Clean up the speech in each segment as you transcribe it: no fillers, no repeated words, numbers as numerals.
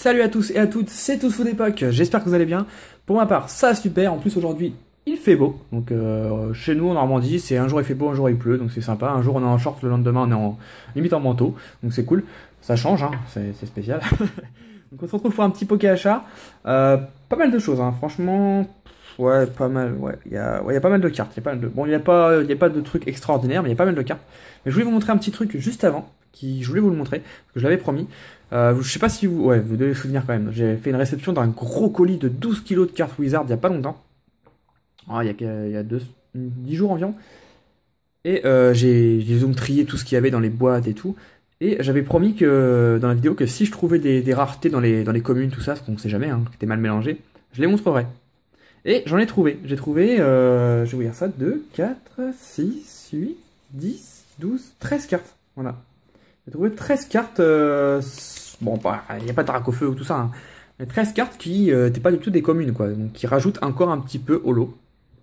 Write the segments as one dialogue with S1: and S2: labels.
S1: Salut à tous et à toutes, c'est Tous Food Époque, j'espère que vous allez bien. Pour ma part, ça super, en plus aujourd'hui il fait beau. Donc chez nous en Normandie, c'est un jour il fait beau, un jour il pleut, donc c'est sympa. Un jour on est en short, le lendemain on est limite en manteau, donc c'est cool. Ça change, hein, c'est spécial. Donc on se retrouve pour un petit poké achat. Pas mal de choses, hein, franchement. Ouais, pas mal, ouais. Il y a pas mal de cartes. Bon, il n'y a pas de trucs extraordinaires, mais il y a pas mal de cartes. Mais je voulais vous montrer un petit truc juste avant, je voulais vous le montrer, parce que je l'avais promis. Je sais pas si vous... Ouais, vous devez vous souvenir quand même. J'ai fait une réception d'un gros colis de 12 kilos de cartes Wizard il y a pas longtemps. Il y a 10 jours environ. Et j'ai zoom trié tout ce qu'il y avait dans les boîtes et tout. Et j'avais promis que dans la vidéo que si je trouvais des raretés dans les communes, tout ça, parce qu'on sait jamais, hein, que c'était mal mélangé, je les montrerai. Et j'en ai trouvé. J'ai trouvé, je vais vous dire ça, 2, 4, 6, 8, 10, 12, 13 cartes. Voilà. J'ai trouvé 13 cartes. Bon, il n'y a pas de drac au feu ou tout ça. Hein, mais 13 cartes qui n'étaient pas du tout des communes, quoi. Donc qui rajoutent encore un petit peu au lot.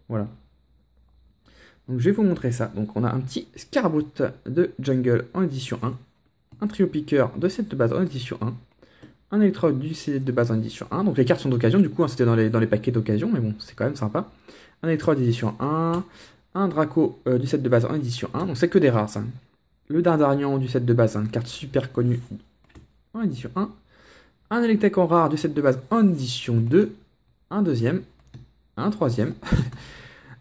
S1: Voilà. Donc je vais vous montrer ça. Donc on a un petit Scarboot de Jungle en édition 1. Un Trio Piqueur de set de base en édition 1. Un Electrode du set de base en édition 1. Donc les cartes sont d'occasion, du coup, hein, c'était dans les paquets d'occasion, mais bon, c'est quand même sympa. Un Electrode édition 1. Un Draco du set de base en édition 1. Donc c'est que des rares, ça. Le Dardarian du set de base, une carte super connue en édition 1. Un Electek en rare du set de base en édition 2. Un deuxième. Un troisième.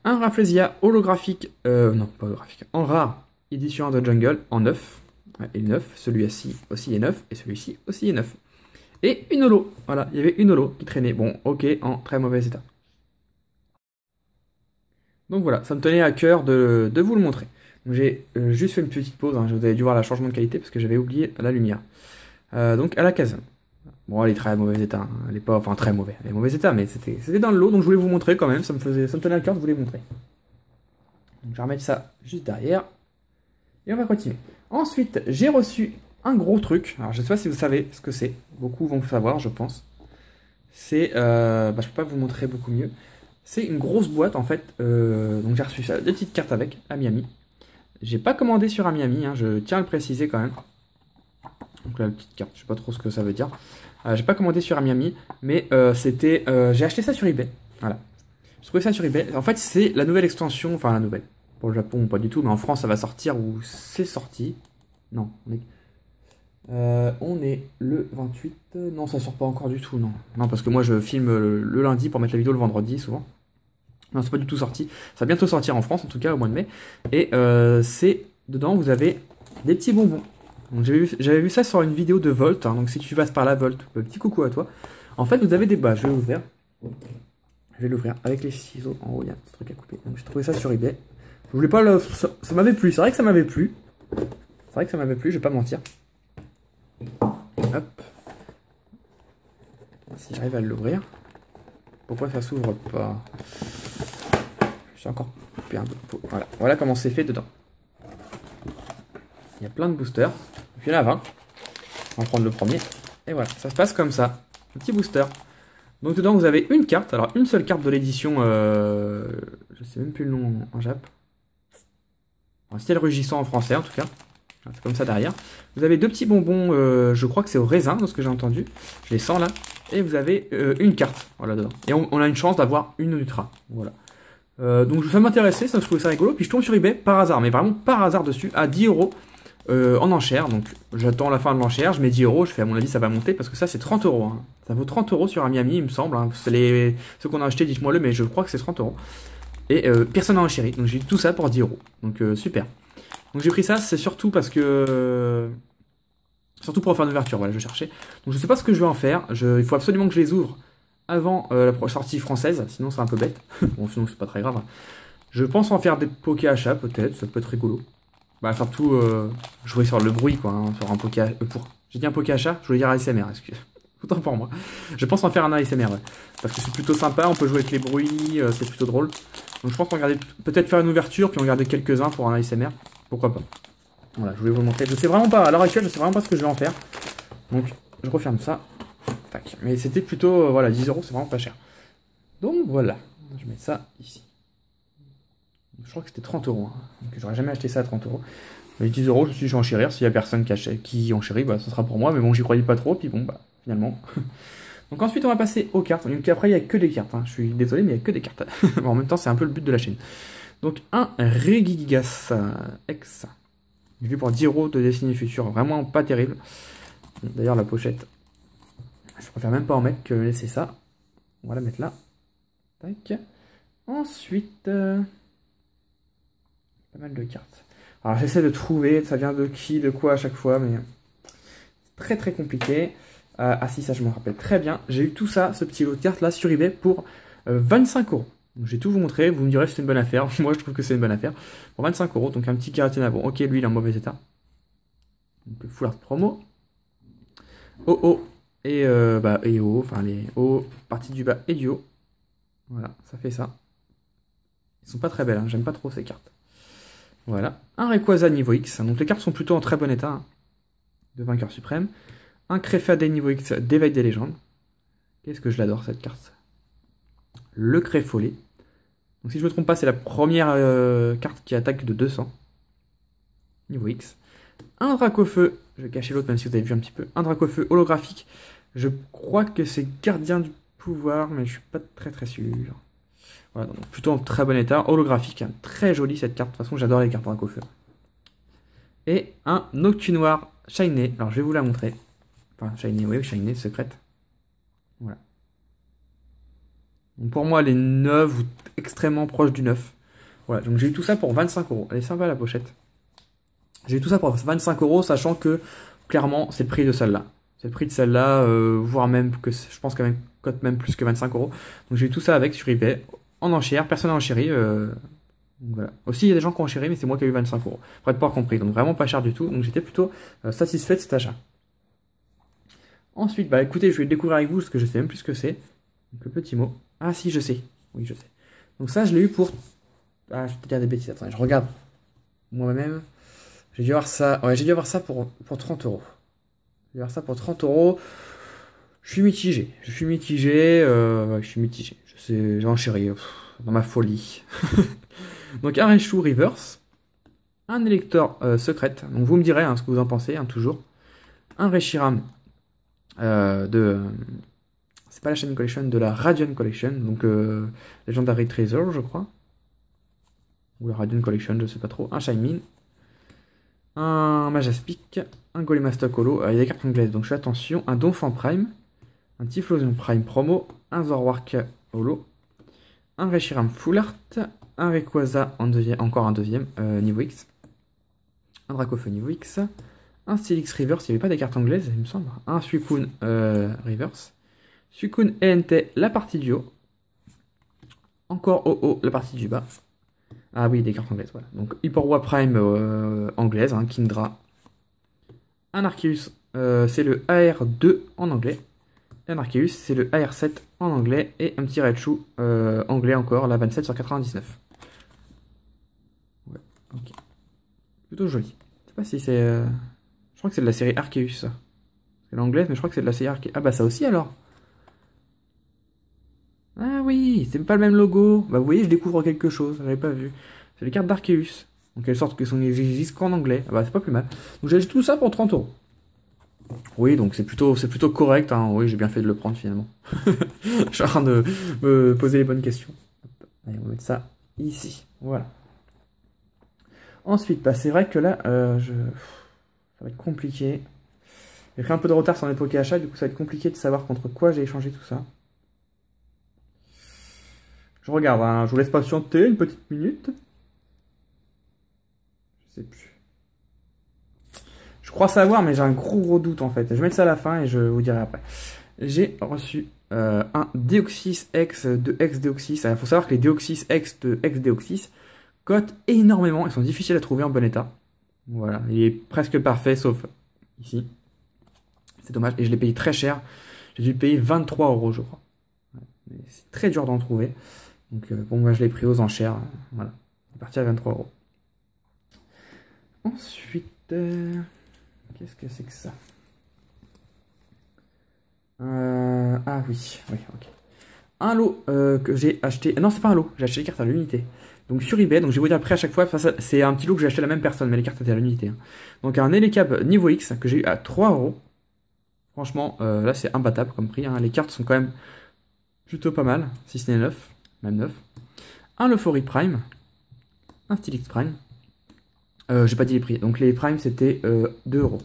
S1: Un Rafflesia holographique, non pas holographique, en rare, édition 1 de Jungle, en 9. Ouais, et 9, celui-ci aussi est 9, et celui-ci aussi est 9. Et une holo, voilà, il y avait une holo qui traînait. Bon, ok, en très mauvais état. Donc voilà, ça me tenait à cœur de vous le montrer. J'ai juste fait une petite pause, hein, vous avez dû voir le changement de qualité parce que j'avais oublié la lumière. Donc à la caserne. Bon, elle est très mauvais état, hein. Elle est pas, enfin très mauvais, elle est mauvais état, mais c'était dans le lot, donc je voulais vous montrer quand même, ça me tenait à cœur de vous les montrer. Donc je vais remettre ça juste derrière, et on va continuer. Ensuite, j'ai reçu un gros truc, alors je sais pas si vous savez ce que c'est, beaucoup vont le savoir je pense. C'est, je peux pas vous montrer beaucoup mieux, c'est une grosse boîte en fait, donc j'ai reçu ça, des petites cartes avec, à Miami. J'ai pas commandé sur Miami, hein, je tiens à le préciser quand même. Donc là, la petite carte, je sais pas trop ce que ça veut dire. J'ai pas commandé sur Miami, mais j'ai acheté ça sur eBay. Voilà. J'ai trouvé ça sur eBay. En fait, c'est la nouvelle extension, enfin la nouvelle. Pour le Japon, pas du tout, mais en France, ça va sortir ou c'est sorti. Non, on est le 28. Non, ça sort pas encore du tout, non. Non, parce que moi, je filme le lundi pour mettre la vidéo le vendredi, souvent. Non, c'est pas du tout sorti. Ça va bientôt sortir en France, en tout cas, au mois de mai. Et dedans, vous avez des petits bonbons. J'avais vu ça sur une vidéo de Volt, hein, donc si tu passes par la Volt, petit coucou à toi. En fait, vous avez des bas, je vais l'ouvrir. Je vais l'ouvrir avec les ciseaux en haut, il y a un petit truc à couper. Donc j'ai trouvé ça sur eBay. Je voulais pas le... Ça m'avait plu, c'est vrai que ça m'avait plu. C'est vrai que ça m'avait plu, je vais pas mentir. Hop. Si j'arrive à l'ouvrir. Pourquoi ça s'ouvre pas? J'ai encore coupé un peu de peau. Voilà, voilà comment c'est fait dedans. Il y a plein de boosters. Puis il y en a 20. On va prendre le premier. Et voilà, ça se passe comme ça. Un petit booster. Donc dedans, vous avez une carte. Alors, une seule carte de l'édition. Je sais même plus le nom en Jap. Un style rugissant en français, en tout cas. C'est comme ça derrière. Vous avez deux petits bonbons. Je crois que c'est au raisin, de ce que j'ai entendu. Je les sens là. Et vous avez une carte. Voilà, dedans. Et on a une chance d'avoir une ultra. Voilà. Donc ça m'intéressait, ça, je trouvais ça rigolo. Puis je tombe sur eBay par hasard, mais vraiment par hasard dessus, à 10 €. En enchère, donc j'attends la fin de l'enchère, je mets 10 €, je fais à mon avis ça va monter parce que ça c'est 30 €. Hein. Ça vaut 30 € sur Miami, il me semble. Hein. Ceux qu'on a acheté, dites-moi le, mais je crois que c'est 30 €. Et personne n'a enchéri, donc j'ai eu tout ça pour 10 €. Donc super. Donc j'ai pris ça, c'est surtout parce que. Surtout pour faire une ouverture, voilà, je cherchais. Donc je sais pas ce que je vais en faire, il faut absolument que je les ouvre avant la sortie française, sinon c'est un peu bête. Bon, sinon c'est pas très grave. Je pense en faire des poké achats peut-être, ça peut être rigolo. Bah surtout jouer sur le bruit quoi, hein, sur un poké j'ai dit un poké achat, je voulais dire ASMR, excuse. Autant pour moi. Je pense en faire un ASMR, ouais. Parce que c'est plutôt sympa, on peut jouer avec les bruits, c'est plutôt drôle. Donc je pense peut-être faire une ouverture, puis en garder quelques-uns pour un ASMR. Pourquoi pas. Voilà, je voulais vous le montrer. Je sais vraiment pas, à l'heure actuelle, je sais vraiment pas ce que je vais en faire. Donc je referme ça. Tac. Mais c'était plutôt, voilà, 10 €, c'est vraiment pas cher. Donc voilà, je mets ça ici. Je crois que c'était 30 €. Hein. Donc j'aurais jamais acheté ça à 30 €. Mais 10 €, je me suis dit, je vais enchérir. S'il y a personne qui enchérit, bah, ça sera pour moi. Mais bon, j'y croyais pas trop. Puis bon, bah, finalement. Donc ensuite, on va passer aux cartes. Donc après, il n'y a que des cartes. Hein. Je suis désolé, mais il n'y a que des cartes. Bon, en même temps, c'est un peu le but de la chaîne. Donc un Regigigas X. Vu pour 10 € de Destiny Future. Vraiment pas terrible. D'ailleurs, la pochette, je préfère même pas en mettre que laisser ça. On va la mettre là. Tac. Ensuite, pas mal de cartes. Alors j'essaie de trouver, ça vient de qui, de quoi à chaque fois, mais c'est très compliqué. Ah si, ça je me rappelle très bien. J'ai eu tout ça, ce petit lot de cartes là sur eBay pour 25 €. Donc j'ai tout vous montrer, vous me direz si c'est une bonne affaire. Moi je trouve que c'est une bonne affaire. Pour 25 €, donc un petit Giratina. Bon, ok, lui il est en mauvais état. Donc full art promo. OO et haut, enfin les hauts, partie du bas et du haut. Voilà, ça fait ça. Ils sont pas très belles, hein. J'aime pas trop ces cartes. Voilà, un Rayquaza niveau X, donc les cartes sont plutôt en très bon état, hein, de vainqueur suprême. Un Crefade niveau X d'éveil des légendes. Qu'est-ce que je l'adore cette carte. Le Créfolé. Donc si je ne me trompe pas, c'est la première carte qui attaque de 200. Niveau X. Un Dracofeu, je vais cacher l'autre même si vous avez vu un petit peu. Un Dracofeu holographique. Je crois que c'est Gardien du Pouvoir, mais je suis pas très sûr. Voilà, donc plutôt en très bon état, holographique, hein. Très jolie cette carte, de toute façon j'adore les cartes Dracofeu. Et un Noctunoir Shiny, alors je vais vous la montrer. Enfin Shiny, oui, Shiny, secrète. Voilà. Donc pour moi elle est neuve ou extrêmement proche du neuf. Voilà, donc j'ai eu tout ça pour 25 €. Elle est sympa la pochette. J'ai eu tout ça pour 25 €, sachant que clairement c'est le prix de celle-là. C'est le prix de celle-là, voire même que je pense qu'elle cote même plus que 25 €. Donc j'ai eu tout ça avec sur eBay. En enchère, personne n'a enchéri. Voilà. Aussi, il y a des gens qui ont enchéri, mais c'est moi qui ai eu 25 €. Pour être pas compris, donc vraiment pas cher du tout. Donc j'étais plutôt satisfait de cet achat. Ensuite, bah écoutez, je vais le découvrir avec vous parce que je sais même plus ce que c'est. Donc le petit mot. Ah si, je sais. Oui, je sais. Donc ça, je l'ai eu pour. Ah, je vais te dire des bêtises. Attendez, je regarde moi-même. J'ai dû avoir ça. Ouais, j'ai dû avoir ça pour 30 €. J'ai dû avoir ça pour 30 €. Je suis mitigé. Ouais, je suis mitigé. J'ai enchéri dans ma folie. Donc un Raichu Reverse, un Elector secrète. Donc vous me direz hein, ce que vous en pensez, hein, toujours. Un Reshiram c'est pas la Shiny Collection, de la Radiant Collection. Donc Legendary Treasure, je crois. Ou la Radiant Collection, je sais pas trop. Un Shaymin. Un Majaspic. Un Golemastoc Holo. Il y a des cartes anglaises, donc je fais attention. Un Donphan Prime. Un Typhlosion Prime Promo. Un Zorwark Holo. Un Reshiram Full Art. Un Rayquaza encore un deuxième niveau X. Un Dracofeu niveau X. Un Steelix Reverse, il n'y avait pas des cartes anglaises, il me semble. Un Suicune Reverse. Suicune ENT, la partie du haut. Encore OO, la partie du bas. Ah oui, des cartes anglaises, voilà. Donc Hyperwa Prime anglaise, hein, Kingdra. Un Arceus, c'est le AR2 en anglais. Et un Arceus, c'est le AR7 en anglais. Et un petit Raichu anglais encore, la 27 sur 99. Ouais, ok. Plutôt joli. Je sais pas si c'est. Je crois que c'est de la série Arceus, ça. C'est l'anglaise, mais je crois que c'est de la série Arceus. Ah bah ça aussi alors. Ah oui, c'est pas le même logo. Bah vous voyez, je découvre quelque chose, j'avais pas vu. C'est les cartes d'Arceus. Donc elles sortent que sont existent qu'en anglais. Ah bah c'est pas plus mal. Donc j'ai acheté tout ça pour 30 €. Oui, donc c'est plutôt correct, hein. Oui, j'ai bien fait de le prendre finalement. Je suis en train de me poser les bonnes questions. Allez, on va mettre ça ici. Voilà. Ensuite, bah, c'est vrai que là, ça va être compliqué. J'ai pris un peu de retard sur mes Poké achats, du coup ça va être compliqué de savoir contre quoi j'ai échangé tout ça. Je regarde, hein, je vous laisse patienter une petite minute. Je sais plus. Je crois savoir, mais j'ai un gros doute en fait. Je vais mettre ça à la fin et je vous dirai après. J'ai reçu un Deoxys X de X-Deoxys. Il faut savoir que les Deoxys X de X-Deoxys cotent énormément. Ils sont difficiles à trouver en bon état. Voilà, il est presque parfait sauf ici. C'est dommage. Et je l'ai payé très cher. J'ai dû le payer 23 €, je crois. Ouais, c'est très dur d'en trouver. Donc bon, moi je l'ai pris aux enchères. Voilà, c'est parti à 23 €. Ensuite, qu'est-ce que c'est que ça? Ah oui, ok. Un lot que j'ai acheté. Non, c'est pas un lot, j'ai acheté les cartes à l'unité. Donc sur eBay, donc je vais vous dire après à chaque fois, c'est un petit lot que j'ai acheté à la même personne, mais les cartes étaient à l'unité. Hein. Donc un Elekab niveau X que j'ai eu à 3 €. Franchement, là c'est imbattable comme prix. Hein. Les cartes sont quand même plutôt pas mal, si ce n'est 9, même 9. Un Euphorie Prime, un Stylix Prime. J'ai pas dit les prix. Donc les Prime c'était 2 euros.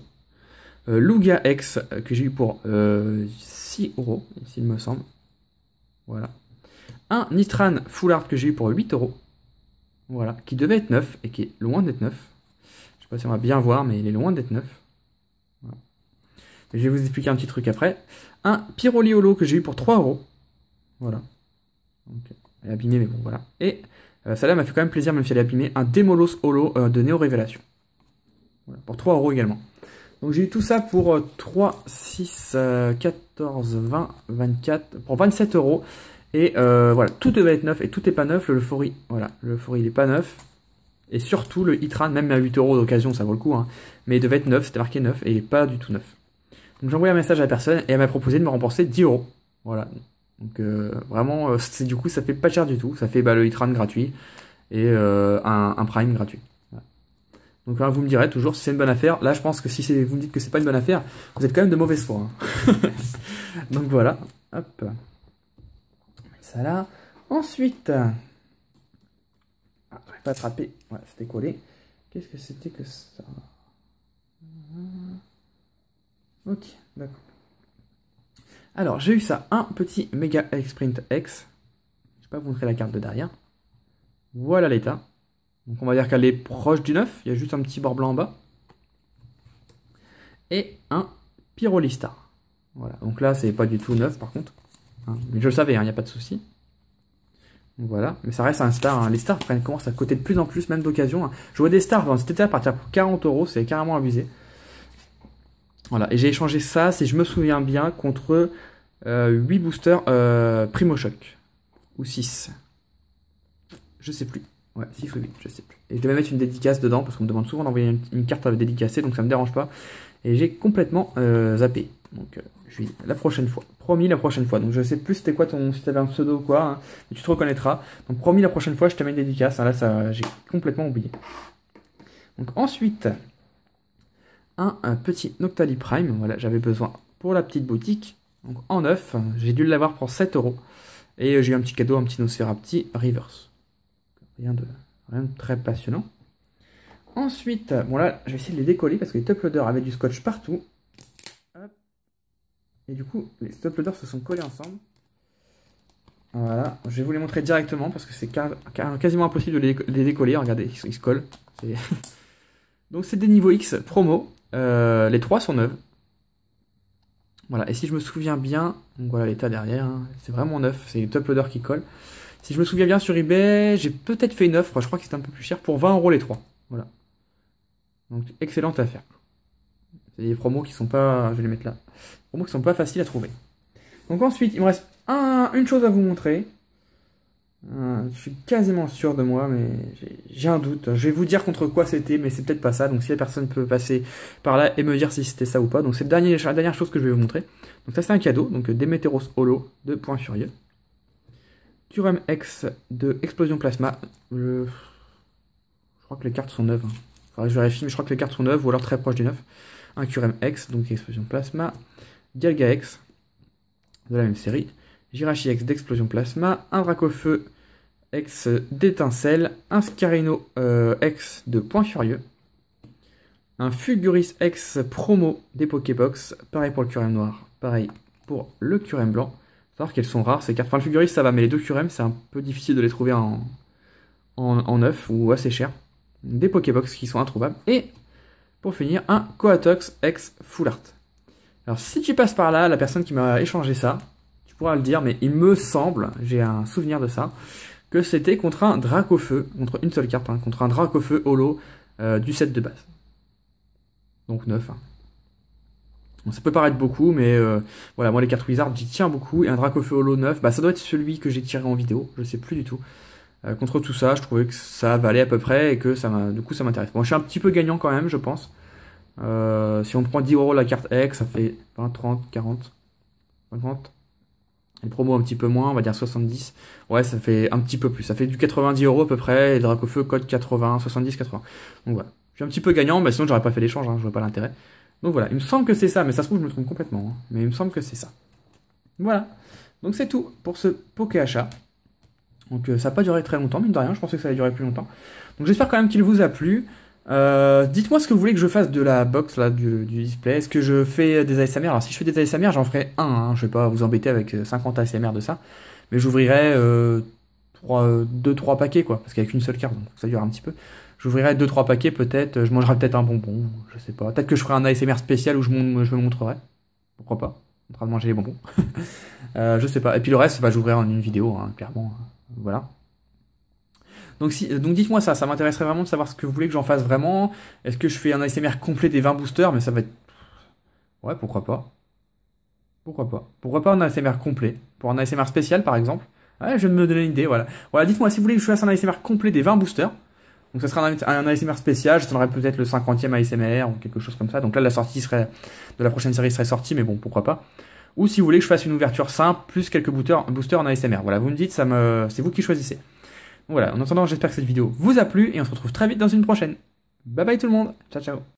S1: Lugia X que j'ai eu pour 6 euros, s'il me semble. Voilà. Un Nitran Full Art que j'ai eu pour 8 euros. Voilà. Qui devait être 9 et qui est loin d'être 9. Je sais pas si on va bien voir, mais il est loin d'être 9. Voilà. Je vais vous expliquer un petit truc après. Un Pyroli Holo que j'ai eu pour 3 euros. Voilà. Donc, elle est abîmée, mais bon, voilà. Et celle-là m'a fait quand même plaisir, même si elle est abîmée. Un Demolos Holo de Néo Révélation. Voilà, pour 3 euros également. Donc j'ai eu tout ça pour 3, 6, 14, 20, 24, pour 27 euros. Et voilà, tout devait être neuf et tout n'est pas neuf. Le Euphorie, voilà, le Euphorie il n'est pas neuf. Et surtout le Hitran, même à 8 euros d'occasion, ça vaut le coup. Hein, mais il devait être neuf, c'était marqué neuf et il n'est pas du tout neuf. Donc j'ai envoyé un message à la personne et elle m'a proposé de me rembourser 10 euros. Voilà. Donc vraiment, du coup ça fait pas cher du tout. Ça fait le Hitran gratuit et un Prime gratuit. Donc là, vous me direz toujours si c'est une bonne affaire. Là, je pense que si vous me dites que c'est pas une bonne affaire, vous êtes quand même de mauvaise foi. Hein. Donc voilà. Hop. On va mettre ça là. Ensuite. Ah, j'arrive pas à attraper. Ouais, c'était collé. Qu'est-ce que c'était que ça? Ok, d'accord. Alors, j'ai eu ça. Un petit Mega X-Print X. Je vais pas vous montrer la carte de derrière. Voilà l'état. Donc on va dire qu'elle est proche du 9, il y a juste un petit bord blanc en bas. Et un Pyrolistar. Voilà, donc là c'est pas du tout neuf par contre. Hein, mais je le savais, il n'y a pas de souci. Voilà, mais ça reste un star. Hein. Les stars commencent à coter de plus en plus, même d'occasion. Hein. Je vois des stars dans cet état à partir pour 40 euros, c'est carrément abusé. Voilà, et j'ai échangé ça, si je me souviens bien, contre 8 boosters Primo Shock. Ou 6. Je sais plus. Ouais, 6 ou 8, je sais plus. Et je devais mettre une dédicace dedans, parce qu'on me demande souvent d'envoyer une carte à dédicacer, donc ça me dérange pas. Et j'ai complètement zappé. Donc je vais la prochaine fois. Promis la prochaine fois. Donc je sais plus c'était quoi si t'avais un pseudo ou quoi, hein, mais tu te reconnaîtras. Donc promis la prochaine fois, je te mets une dédicace. Hein, là, ça, j'ai complètement oublié. Donc ensuite, un petit Noctali Prime. Voilà, j'avais besoin pour la petite boutique. Donc en neuf, j'ai dû l'avoir pour 7 euros. Et j'ai eu un petit cadeau, un petit Nosferatu Reverse. Rien de très passionnant. Ensuite, bon là, je vais essayer de les décoller parce que les top loaders avaient du scotch partout. Hop. Et du coup, les top loaders se sont collés ensemble. Voilà, je vais vous les montrer directement parce que c'est quasiment impossible de les décoller. Regardez, ils se collent. Donc c'est des niveaux X promo. Les 3 sont neuves. Voilà, et si je me souviens bien, donc voilà l'état derrière, hein, c'est vraiment neuf, c'est les top loaders qui collent. Si je me souviens bien sur eBay, j'ai peut-être fait une offre, je crois que c'était un peu plus cher, pour 20 euros les 3. Voilà. Donc excellente affaire. C'est des promos qui sont pas, je vais les mettre là, promos qui sont pas faciles à trouver. Donc ensuite, il me reste une chose à vous montrer. Je suis quasiment sûr de moi, mais j'ai un doute. Je vais vous dire contre quoi c'était, mais c'est peut-être pas ça. Donc si la personne peut passer par là et me dire si c'était ça ou pas. Donc c'est la dernière chose que je vais vous montrer. Donc ça c'est un cadeau. Donc Demeteros Holo de Point Furieux. Curem X de Explosion Plasma. Je crois que les cartes sont neuves. Hein. Faudrait que je vérifie, mais je crois que les cartes sont neuves ou alors très proches du neuf. Un Curem X, donc Explosion Plasma. Dialga X de la même série. Jirachi X d'Explosion Plasma. Un Dracofeu X d'étincelle. Un Scarino X de Point Furieux. Un Fulguris X promo des Pokébox. Pareil pour le Curem noir. Pareil pour le Curem blanc. Savoir qu'elles sont rares ces cartes. Enfin, le Fulguris ça va, mais les deux Curem c'est un peu difficile de les trouver en neuf ou assez cher. Des Pokébox qui sont introuvables. Et pour finir, un Coatox X Full Art. Alors si tu passes par là, la personne qui m'a échangé ça, tu pourras le dire, mais il me semble, j'ai un souvenir de ça, que c'était contre un Dracofeu, contre une seule carte, hein, contre un Dracofeu holo du set de base. Donc 9. Hein. Bon, ça peut paraître beaucoup, mais voilà, moi les cartes Wizard, j'y tiens beaucoup. Et un Dracofeu holo 9, bah, ça doit être celui que j'ai tiré en vidéo, je sais plus du tout. Contre tout ça, je trouvais que ça valait à peu près et que du coup ça m'intéresse. Bon, je suis un petit peu gagnant quand même, je pense. Si on prend 10 euros la carte X, ça fait 20, 30, 40, 50. Les promos un petit peu moins, on va dire 70. Ouais, ça fait un petit peu plus. Ça fait du 90 euros à peu près. Et Dracofeu code 80, 70, 80. Donc voilà. Je suis un petit peu gagnant, mais sinon j'aurais pas fait l'échange, hein, je vois pas l'intérêt. Donc voilà, il me semble que c'est ça, mais ça se trouve je me trompe complètement, hein. Mais il me semble que c'est ça. Voilà, donc c'est tout pour ce Pokéachat. Donc ça n'a pas duré très longtemps, mine de rien, je pensais que ça allait durer plus longtemps. Donc j'espère quand même qu'il vous a plu. Dites-moi ce que vous voulez que je fasse de la box là, du display. Est-ce que je fais des ASMR? Alors si je fais des ASMR, j'en ferai un, hein. Je vais pas vous embêter avec 50 ASMR de ça. Mais j'ouvrirai 2-3 paquets, quoi, parce qu'avec une seule carte, donc ça dure un petit peu. J'ouvrirai 2-3 paquets peut-être, je mangerai peut-être un bonbon, je sais pas. Peut-être que je ferai un ASMR spécial où je me montrerai. Pourquoi pas, en train de manger les bonbons. Je sais pas. Et puis le reste, bah, j'ouvrirai en une vidéo, hein, clairement. Voilà. Donc dites-moi ça m'intéresserait vraiment de savoir ce que vous voulez que j'en fasse vraiment. Est-ce que je fais un ASMR complet des 20 boosters? Mais ça va être... Ouais, pourquoi pas. Pourquoi pas. Pourquoi pas un ASMR complet? Pour un ASMR spécial, par exemple. Ouais, je viens de me donner une idée, voilà. Voilà, dites-moi si vous voulez que je fasse un ASMR complet des 20 boosters. Donc ça sera un ASMR spécial, je donnerai peut-être le 50e ASMR ou quelque chose comme ça. Donc là, la sortie serait de la prochaine série serait sortie, mais bon, pourquoi pas. Ou si vous voulez que je fasse une ouverture simple, plus quelques boosters en ASMR. Voilà, vous me dites, c'est vous qui choisissez. Donc voilà, en attendant, j'espère que cette vidéo vous a plu et on se retrouve très vite dans une prochaine. Bye bye tout le monde, ciao ciao.